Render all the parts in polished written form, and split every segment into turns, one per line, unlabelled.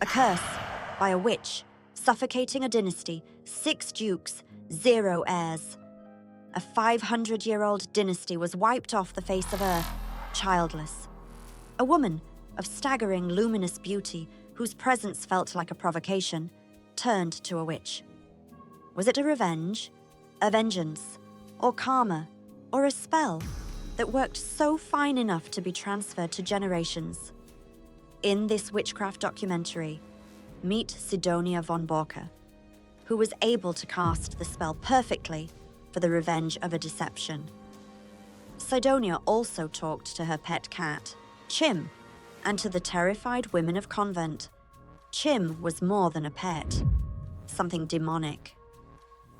A curse by a witch, suffocating a dynasty, 6 dukes, 0 heirs. A 500-year-old dynasty was wiped off the face of Earth, childless. A woman of staggering, luminous beauty, whose presence felt like a provocation, turned to a witch. Was it a revenge, a vengeance, or karma, or a spell that worked so fine enough to be transferred to generations? In this witchcraft documentary, meet Sidonia von Borcke, who was able to cast the spell perfectly for the revenge of a deception. Sidonia also talked to her pet cat, Chim, and to the terrified women of convent. Chim was more than a pet, something demonic.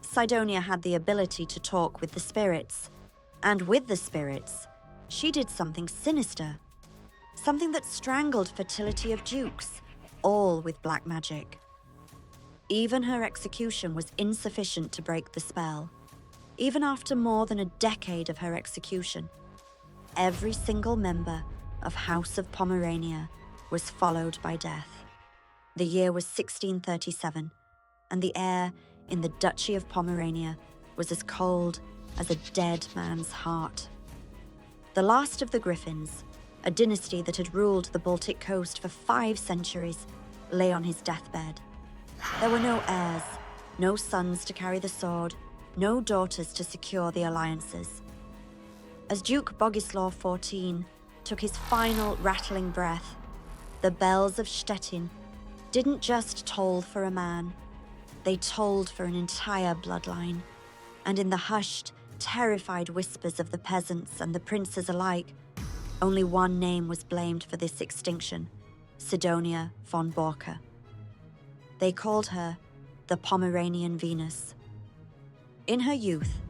Sidonia had the ability to talk with the spirits, and with the spirits, she did something sinister, something that strangled fertility of dukes, all with black magic. Even her execution was insufficient to break the spell. Even after more than a decade of her execution, every single member of House of Pomerania was followed by death. The year was 1637, and the air in the Duchy of Pomerania was as cold as a dead man's heart. The last of the Griffins, a dynasty that had ruled the Baltic coast for 5 centuries, lay on his deathbed. There were no heirs, no sons to carry the sword, no daughters to secure the alliances. As Duke Bogislaw XIV took his final rattling breath, the bells of Stettin didn't just toll for a man, they tolled for an entire bloodline. And in the hushed, terrified whispers of the peasants and the princes alike, only one name was blamed for this extinction: Sidonia von Borcke. They called her the Pomeranian Venus. In her youth,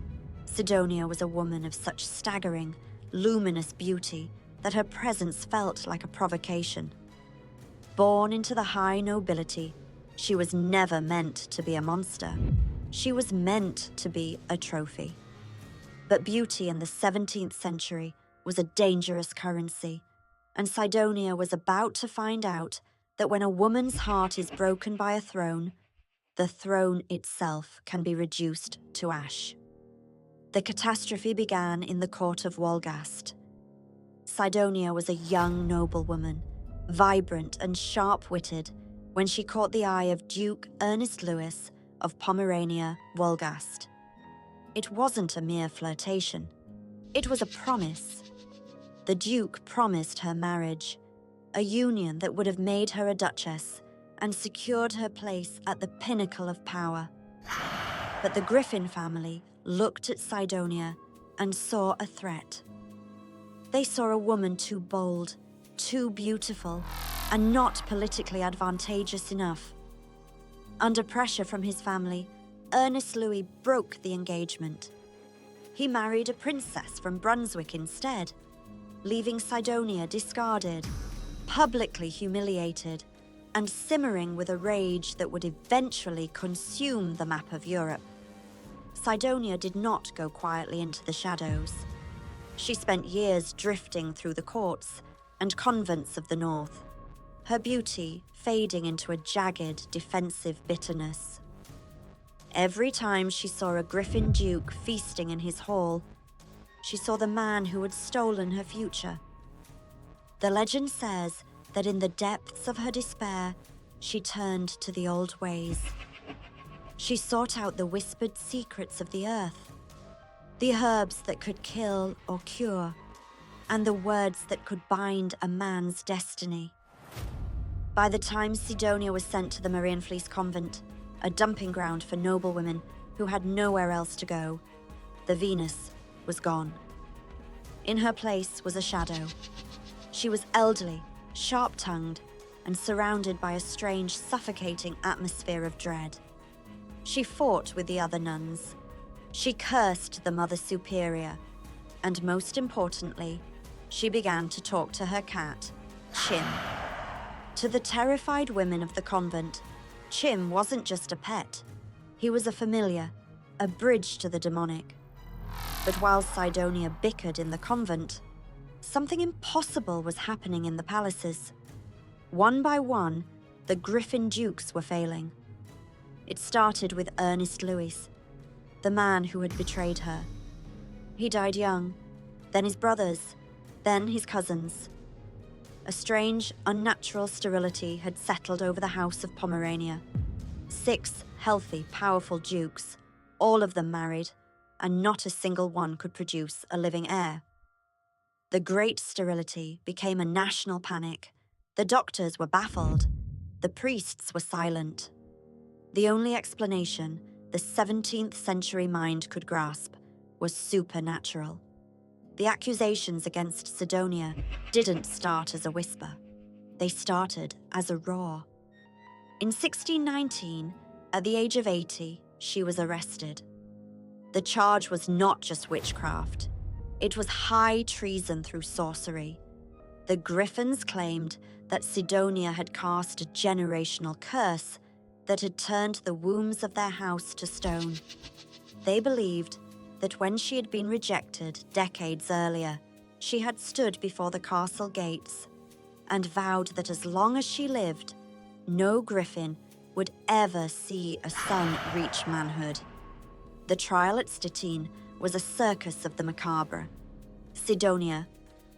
Sidonia was a woman of such staggering, luminous beauty that her presence felt like a provocation. Born into the high nobility, she was never meant to be a monster. She was meant to be a trophy. But beauty in the 17th century was a dangerous currency, and Sidonia was about to find out that when a woman's heart is broken by a throne, the throne itself can be reduced to ash. The catastrophe began in the court of Wolgast. Sidonia was a young noblewoman, vibrant and sharp-witted, when she caught the eye of Duke Ernest Louis of Pomerania, Wolgast. It wasn't a mere flirtation. It was a promise. The Duke promised her marriage, a union that would have made her a duchess and secured her place at the pinnacle of power. But the Griffin family looked at Sidonia and saw a threat. They saw a woman too bold, too beautiful, and not politically advantageous enough. Under pressure from his family, Ernest Louis broke the engagement. He married a princess from Brunswick instead, leaving Sidonia discarded, publicly humiliated, and simmering with a rage that would eventually consume the map of Europe. Sidonia did not go quietly into the shadows. She spent years drifting through the courts and convents of the north, her beauty fading into a jagged, defensive bitterness. Every time she saw a Griffin Duke feasting in his hall, she saw the man who had stolen her future. The legend says that in the depths of her despair, she turned to the old ways. She sought out the whispered secrets of the earth, the herbs that could kill or cure, and the words that could bind a man's destiny. By the time Sidonia was sent to the Marienfließ convent, a dumping ground for noblewomen who had nowhere else to go, the Venus was gone. In her place was a shadow. She was elderly, sharp-tongued, and surrounded by a strange, suffocating atmosphere of dread. She fought with the other nuns. She cursed the Mother Superior, and most importantly, she began to talk to her cat, Chim. To the terrified women of the convent, Chim wasn't just a pet. He was a familiar, a bridge to the demonic. But while Sidonia bickered in the convent, something impossible was happening in the palaces. One by one, the Griffin Dukes were failing. It started with Ernest Lewis, the man who had betrayed her. He died young, then his brothers, then his cousins. A strange, unnatural sterility had settled over the House of Pomerania. 6 healthy, powerful dukes, all of them married, and not a single one could produce a living heir. The Great Sterility became a national panic. The doctors were baffled. The priests were silent. The only explanation the 17th century mind could grasp was supernatural. The accusations against Sidonia didn't start as a whisper. They started as a roar. In 1619, at the age of 80, she was arrested. The charge was not just witchcraft. It was high treason through sorcery. The Griffins claimed that Sidonia had cast a generational curse that had turned the wombs of their house to stone. They believed that when she had been rejected decades earlier, she had stood before the castle gates and vowed that as long as she lived, no Griffin would ever see a son reach manhood. The trial at Stettin was a circus of the macabre. Sidonia,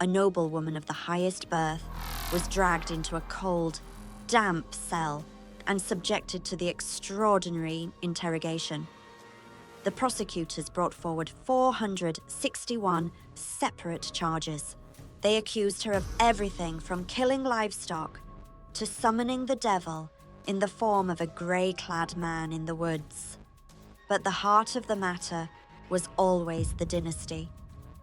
a noblewoman of the highest birth, was dragged into a cold, damp cell and subjected to the extraordinary interrogation. The prosecutors brought forward 461 separate charges. They accused her of everything from killing livestock to summoning the devil in the form of a grey-clad man in the woods. But the heart of the matter was always the dynasty.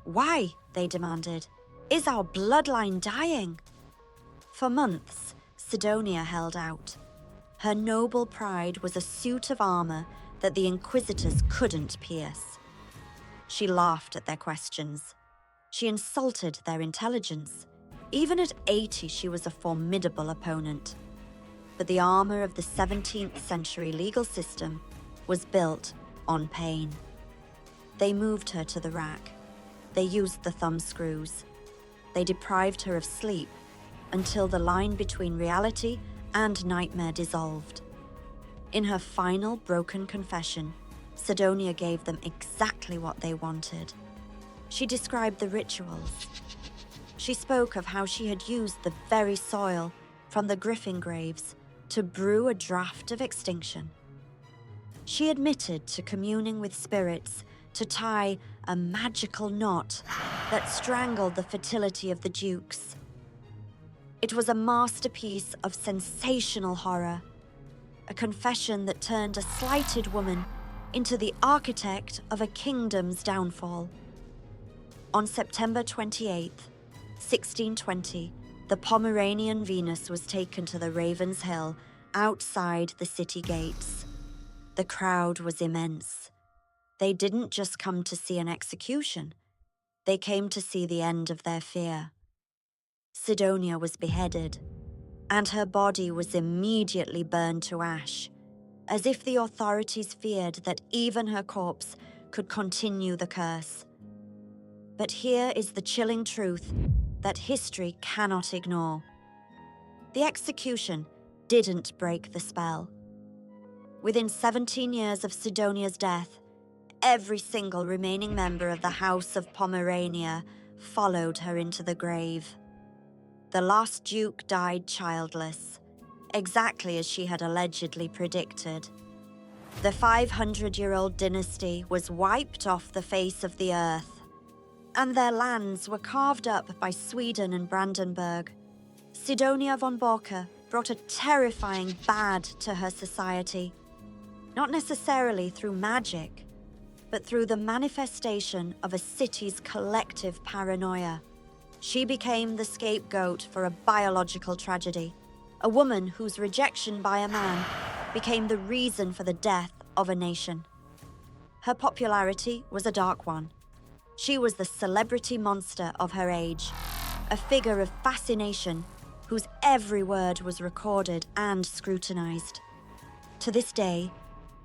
Why, they demanded, is our bloodline dying? For months, Sidonia held out. Her noble pride was a suit of armor that the inquisitors couldn't pierce. She laughed at their questions. She insulted their intelligence. Even at 80, she was a formidable opponent. But the armor of the 17th century legal system was built on pain. They moved her to the rack. They used the thumbscrews. They deprived her of sleep until the line between reality and nightmare dissolved. In her final broken confession, Sidonia gave them exactly what they wanted. She described the rituals. She spoke of how she had used the very soil from the Griffin graves to brew a draft of extinction. She admitted to communing with spirits to tie a magical knot that strangled the fertility of the dukes. It was a masterpiece of sensational horror, a confession that turned a slighted woman into the architect of a kingdom's downfall. On September 28th, 1620, the Pomeranian Venus was taken to the Raven's Hill outside the city gates. The crowd was immense. They didn't just come to see an execution. They came to see the end of their fear. Sidonia was beheaded, and her body was immediately burned to ash, as if the authorities feared that even her corpse could continue the curse. But here is the chilling truth that history cannot ignore. The execution didn't break the spell. Within 17 years of Sidonia's death, every single remaining member of the House of Pomerania followed her into the grave. The last duke died childless, exactly as she had allegedly predicted. The 500-year-old dynasty was wiped off the face of the earth, and their lands were carved up by Sweden and Brandenburg. Sidonia von Borcke brought a terrifying bad to her society, not necessarily through magic, but through the manifestation of a city's collective paranoia. She became the scapegoat for a biological tragedy, a woman whose rejection by a man became the reason for the death of a nation. Her popularity was a dark one. She was the celebrity monster of her age, a figure of fascination whose every word was recorded and scrutinized. To this day,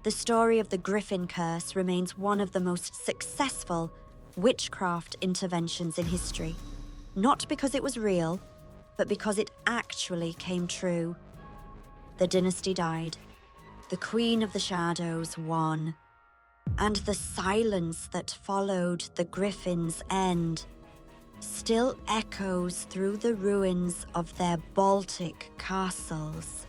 the story of the Griffin curse remains one of the most successful witchcraft interventions in history, not because it was real, but because it actually came true. the dynasty died. The Queen of the Shadows won. And the silence that followed the Griffin's end still echoes through the ruins of their Baltic castles.